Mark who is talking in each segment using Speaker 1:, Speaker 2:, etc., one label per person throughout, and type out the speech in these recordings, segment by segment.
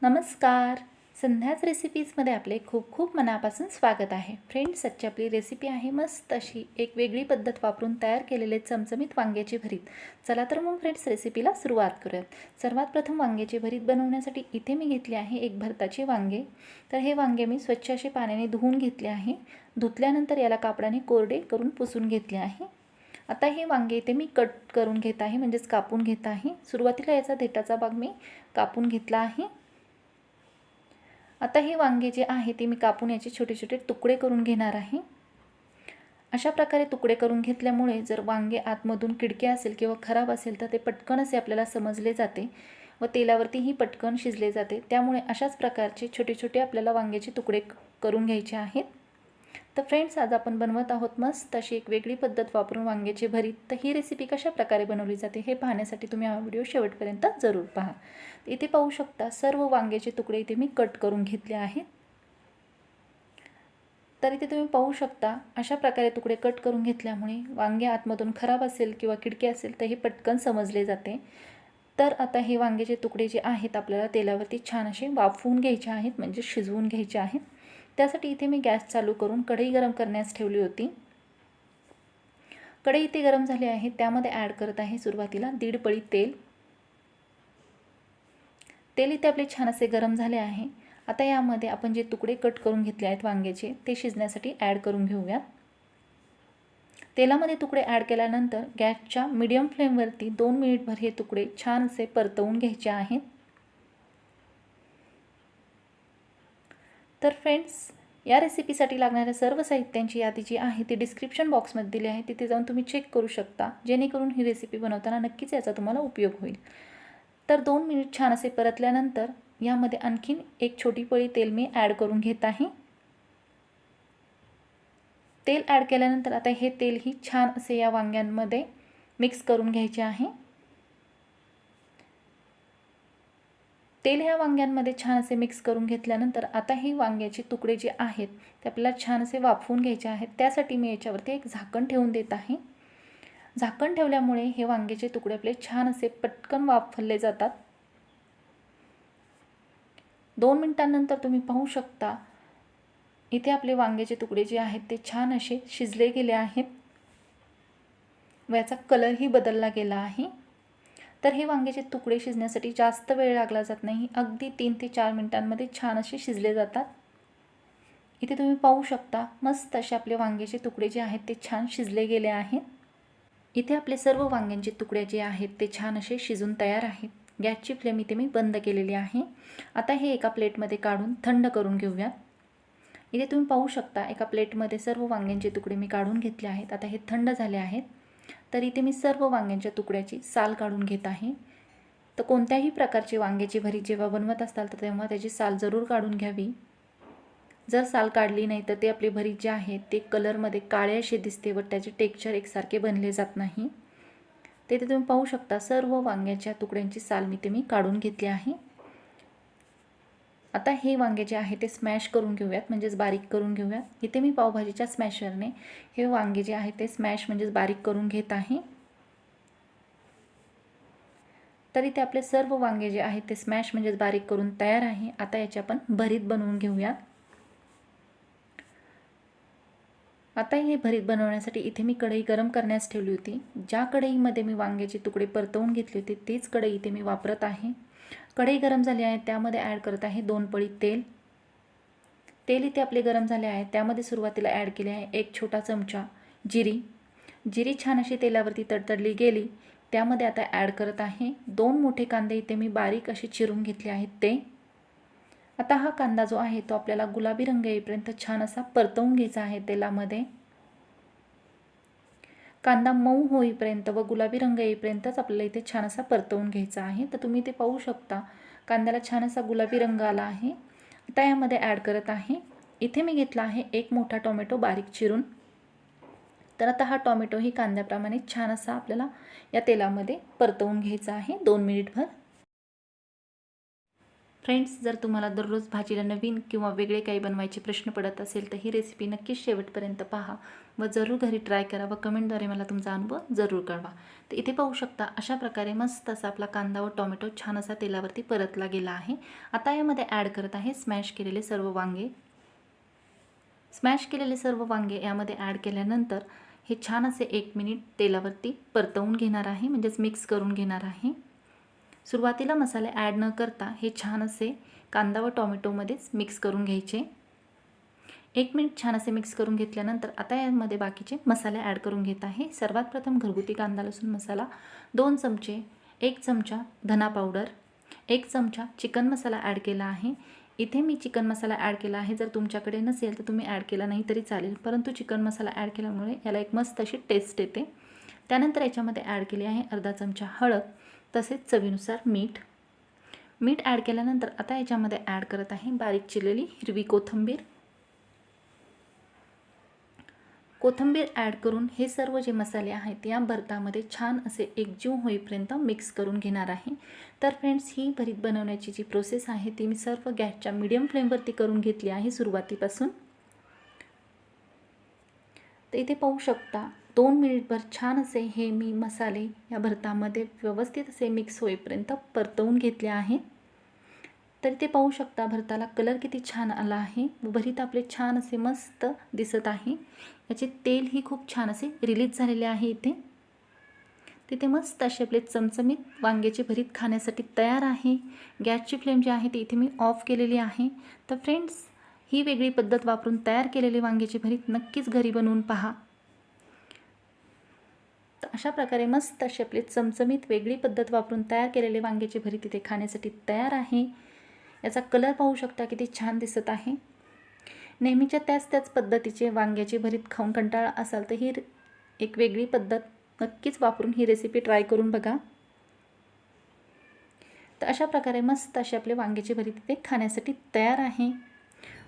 Speaker 1: नमस्कार. संध्याच रेसिपीजमध्ये आपले खूप खूप मनापासून स्वागत आहे. फ्रेंड्स, आजची आपली रेसिपी आहे मस्त अशी एक वेगळी पद्धत वापरून तयार केलेले चमचमीत वांग्याची भरीत. चला तर मग फ्रेंड्स रेसिपीला सुरुवात करूयात. सर्वात प्रथम वांग्याची भरीत बनवण्यासाठी इथे मी घेतली आहे एक भरताची वांगे. तर हे वांगे मी स्वच्छ असे पाण्याने धुवून घेतले आहे. धुतल्यानंतर याला कापडाने कोरडे करून पुसून घेतले आहे. आता हे वांगे इथे मी कट करून घेत आहे, म्हणजेच कापून घेत आहे. सुरुवातीला याचा देठाचा भाग मी कापून घेतला आहे. आता हे वांगे जे आहे ते मी कापून याचे छोटे छोटे तुकडे करून घेणार आहे. अशा प्रकारे तुकडे करून घेतल्यामुळे जर वांगे आतमधून किडके असेल किंवा खराब असेल तर ते पटकन असे आपल्याला समजले जाते व तेलावरतीही पटकन शिजले जाते. त्यामुळे अशाच प्रकारचे छोटे छोटे आपल्याला वांग्याचे तुकडे करून घ्यायचे आहेत. तर फ्रेंड्स, आज आपण बनवत आहोत मस्त अशी एक वेगळी पद्धत वापरून वांग्याची भरीत. तर ही रेसिपी कशा प्रकारे बनवली जाते हे पाहण्यासाठी तुम्ही हा व्हिडिओ शेवटपर्यंत जरूर पहा. इथे पाहू शकता सर्व वांग्याचे तुकडे इथे मी कट करून घेतले आहेत. तर इथे तुम्ही पाहू शकता अशा प्रकारे तुकडे कट करून घेतल्यामुळे वांगे आतमधून खराब असेल किंवा किडके असेल तर हे पटकन समजले जाते. तर आता हे वांग्याचे तुकडे जे आहेत आपल्याला तेलावरती छान असे वाफवून घ्यायचे आहेत, म्हणजे शिजवून घ्यायचे आहेत. त्यासाठी इथे मी गॅस चालू करून कढई गरम करण्यास ठेवली होती. कढई इथे गरम झाली आहे, त्यामध्ये ॲड करत आहे सुरुवातीला 1.5 पळी तेल. तेल इथे आपले छान असे गरम झाले आहे. आता यामध्ये आपण जे तुकडे कट करून घेतले आहेत वांग्याचे ते शिजण्यासाठी ॲड करून घेऊयात. तेलामध्ये तुकडे ॲड केल्यानंतर गॅसच्या मीडियम फ्लेमवरती 2 मिनिटभर हे तुकडे छान असे परतवून घ्यायचे आहेत. तर फ्रेंड्स, या रेसिपीसाठी लागणाऱ्या सर्व साहित्यांची यादी जी आहे ती डिस्क्रिप्शन बॉक्समध्ये दिली आहे, तिथे जाऊन तुम्ही चेक करू शकता, जेणेकरून ही रेसिपी बनवताना नक्कीच याचा तुम्हाला उपयोग होईल. तर 2 मिनिट छान असे परतल्यानंतर यामध्ये आणखीन एक छोटी पळी तेल मी ॲड करून घेत आहे. तेल ॲड केल्यानंतर आता हे तेलही छान असे या वांग्यांमध्ये मिक्स करून घ्यायचे आहे. तेल ह्या वांग्यांमध्ये छान असे मिक्स करून घेतल्यानंतर आता ही वांग्याचे तुकडे जे आहेत ते आपल्याला छान असे वाफवून घ्यायचे आहेत. त्यासाठी मी याच्यावरती एक झाकण ठेवून देत आहे. झाकण ठेवल्यामुळे हे वांग्याचे तुकडे आपले छान असे पटकन वाफवले जातात. 2 मिनिटांनंतर तुम्ही पाहू शकता इथे आपले वांग्याचे तुकडे जे आहेत ते छान असे शिजले गेले आहेत व याचा कलरही बदलला गेला आहे. तर हे वांग्याचे तुकडे शिजण्यासाठी जास्त वेळ लागला जात नाही. अगदी 3 ते 4 मिनिटांमध्ये छान असे शिजले जातात. इथे तुम्ही पाहू शकता मस्त असे आपले वांग्याचे तुकडे जे आहेत ते छान शिजले गेले आहेत. इथे आपले सर्व वांग्यांचे तुकडे जे आहेत ते छान असे शिजून तयार आहेत. गॅसची फ्लेम इथे मी बंद केलेली आहे. आता हे एका प्लेटमध्ये काढून थंड करून घेऊयात. इथे तुम्ही पाहू शकता एका प्लेटमध्ये सर्व वांग्यांचे तुकडे मी काढून घेतले आहेत. आता हे थंड झाले आहेत. तर इथे मी सर्व वांग्यांच्या तुकड्याची साल काढून घेत आहे. तर कोणत्याही प्रकारची वांग्याची भरीत जेव्हा बनवत असाल तर तेव्हा त्याची साल जरूर काढून घ्यावी. जर साल काढली नाही तर ते आपली भरीत जे आहे ते कलरमध्ये काळे असे दिसते व त्याचे टेक्स्चर एकसारखे बनले जात नाही. तेथे तुम्ही पाहू शकता सर्व वांग्याच्या तुकड्यांची साल मी काढून घेतली आहे. आता हे वांगे जे आहे ते स्मॅश करून घेऊयात, म्हणजेच बारीक करून घेऊयात. इथे मी पावभाजीच्या स्मॅशरने हे वांगे जे आहे ते स्मॅश म्हणजेच बारीक करून घेत आहे. तर इथे आपले सर्व वांगे जे आहेत ते स्मॅश म्हणजेच बारीक करून तयार आहे. आता याची आपण भरीत बनवून घेऊयात. आता हे भरीत बनवण्यासाठी इथे मी कढई गरम करण्यास ठेवली होती. ज्या कढईमध्ये मी वांग्याचे तुकडे परतवून घेतले होते तीच कढई इथे मी वापरत आहे. कढई गरम झाली आहे, त्यामध्ये ॲड करत आहे 2 पळी तेल. तेल इथे आपले गरम झाले आहे, त्यामध्ये सुरुवातीला ॲड केले आहे 1 छोटा चमचा जिरी. जिरी छान अशी तेलावरती तडतडली गेली, त्यामध्ये आता ॲड करत आहे 2 मोठे कांदे इथे मी बारीक असे चिरून घेतले आहेत ते. आता हा कांदा जो आहे तो आपल्याला गुलाबी रंग येईपर्यंत छान असा परतवून घ्यायचा आहे तेलामध्ये. कांदा मऊ होईपर्यंत व गुलाबी रंग येईपर्यंतच आपल्याला इथे छान असा परतवून घ्यायचा आहे. तर तुम्ही ते पाहू शकता कांद्याला छान असा गुलाबी रंग आला आहे. आता यामध्ये ॲड करत आहे, इथे मी घेतला आहे 1 मोठा टोमॅटो बारीक चिरून. तर आता हा टोमॅटो ही कांद्याप्रमाणे छान असा आपल्याला या तेलामध्ये परतवून घ्यायचा आहे 2 मिनिटभर. फ्रेंड्स, जर तुम्हाला दररोज भाजीला नवीन किंवा वेगळे काही बनवायचे प्रश्न पडत असेल तर ही रेसिपी नक्कीच शेवटपर्यंत पहा. व जरूर घरी ट्राय करा व कमेंटद्वारे मला तुमचा अनुभव जरूर कळवा। तर इथे पाहू शकता अशा प्रकारे मस्त असा आपला कांदा व टोमॅटो छान असा तेलावरती परतला गेला आहे। आता यामध्ये ॲड करत आहे स्मॅश केलेले सर्व वांगे। स्मॅश केलेले सर्व वांगे यामध्ये ॲड केल्यानंतर हे छान असे 1 मिनिट तेलावरती परतवून घेणार आहे, म्हणजेच मिक्स करून घेणार आहे। सुरुवातीला मसाले ॲड न करता हे छान असे कांदा व टोमॅटोमध्येच मिक्स करून घ्यायचे। 1 मिनिट छान असे मिक्स करून घेतल्यानंतर आता यामध्ये बाकीचे मसाले ॲड करून घेत आहे। सर्वात प्रथम घरगुती कांदा लसूण मसाला 2 चमचे, 1 चमचा धना पावडर, 1 चमचा चिकन मसाला ॲड केला आहे। इथे मी चिकन मसाला ॲड केला आहे, जर तुमच्याकडे नसेल तर तुम्ही ॲड केला नाही तरी चालेल, परंतु चिकन मसाला ॲड केल्यामुळे याला एक मस्त अशी टेस्ट येते। त्यानंतर याच्यामध्ये ॲड केली आहे अर्धा चमचा हळद, तसेच चवीनुसार मीठ ॲड केल्यानंतर आता याच्यामध्ये ॲड करत आहे बारीक चिरलेली हिरवी कोथिंबीर ॲड करून हे सर्व जे मसाले आहेत या भरतामध्ये छान असे एकजीव होईपर्यंत मिक्स करून घेणार आहे। तर फ्रेंड्स, ही भरीत बनवण्याची जी प्रोसेस आहे ती मी सर्व गॅसच्या मीडियम फ्लेमवरती करून घेतली आहे सुरुवातीपासून। तर इथे पाहू शकता 2 मिनिटभर छान असे हे मी मसाले या भरतामध्ये व्यवस्थित असे मिक्स होईपर्यंत परतवून घेतले आहे। तर इथे पाहू शकता भरताला कलर किती छान आला आहे व भरीत आपले छान असे मस्त दिसत आहे। याचे तेल ही खूप छान असे रिलीज झालेले आहे। तिथे मस्त असे आपले चमचमीत वांग्याचे भरीत खाण्यासाठी तयार आहे। गॅसची फ्लेम जी आहे ती इथे मी ऑफ केलेली आहे। तर फ्रेंड्स, ही वेगळी पद्धत वापरून तयार केलेले वांग्याचे भरीत नक्कीच घरी बनवून पहा। तर अशा प्रकारे मस्त असे आपले चमचमीत वेगळी पद्धत वापरून तयार केलेले वांग्याचे भरीत इथे खाण्यासाठी तयार आहे। याचा कलर पाहू शकता किती छान दिसत आहे। नेहमीच्या त्याच पद्धतीचे वांग्याचे भरीत खाऊन कंटाळा असाल तर ही एक वेगळी पद्धत नक्कीच वापरून ही रेसिपी ट्राय करून बघा। तर अशा प्रकारे मस्त असे आपले वांग्याचे भरीत इथे खाण्यासाठी तयार आहे।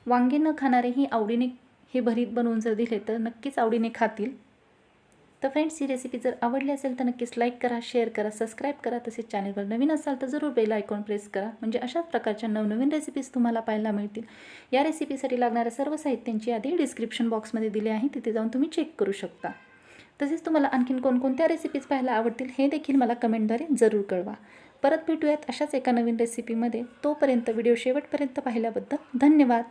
Speaker 1: वांगे न खाणारेही आवडीने हे भरीत बनवून जर दिले तर नक्कीच आवडीने खातील। तर फ्रेंड्स, ही रेसिपी जर आवडली असेल तर नक्कीच लाईक करा, शेअर करा, सबस्क्राईब करा। तसेच चॅनलवर नवीन असाल तर जरूर बेल आयकॉन प्रेस करा, म्हणजे अशाच प्रकारच्या नवनवीन रेसिपीज तुम्हाला पाहायला मिळतील। या रेसिपीसाठी लागणाऱ्या सर्व साहित्यांची यादी डिस्क्रिप्शन बॉक्समध्ये दिली आहे, तिथे जाऊन तुम्ही चेक करू शकता। तसेच तुम्हाला आणखीन कोणकोणत्या रेसिपीज पाहायला आवडतील हे देखील मला कमेंटद्वारे जरूर कळवा। परत भेटूयात अशाच एका नवीन रेसिपीमध्ये। तोपर्यंत व्हिडिओ शेवटपर्यंत पाहिल्याबद्दल धन्यवाद।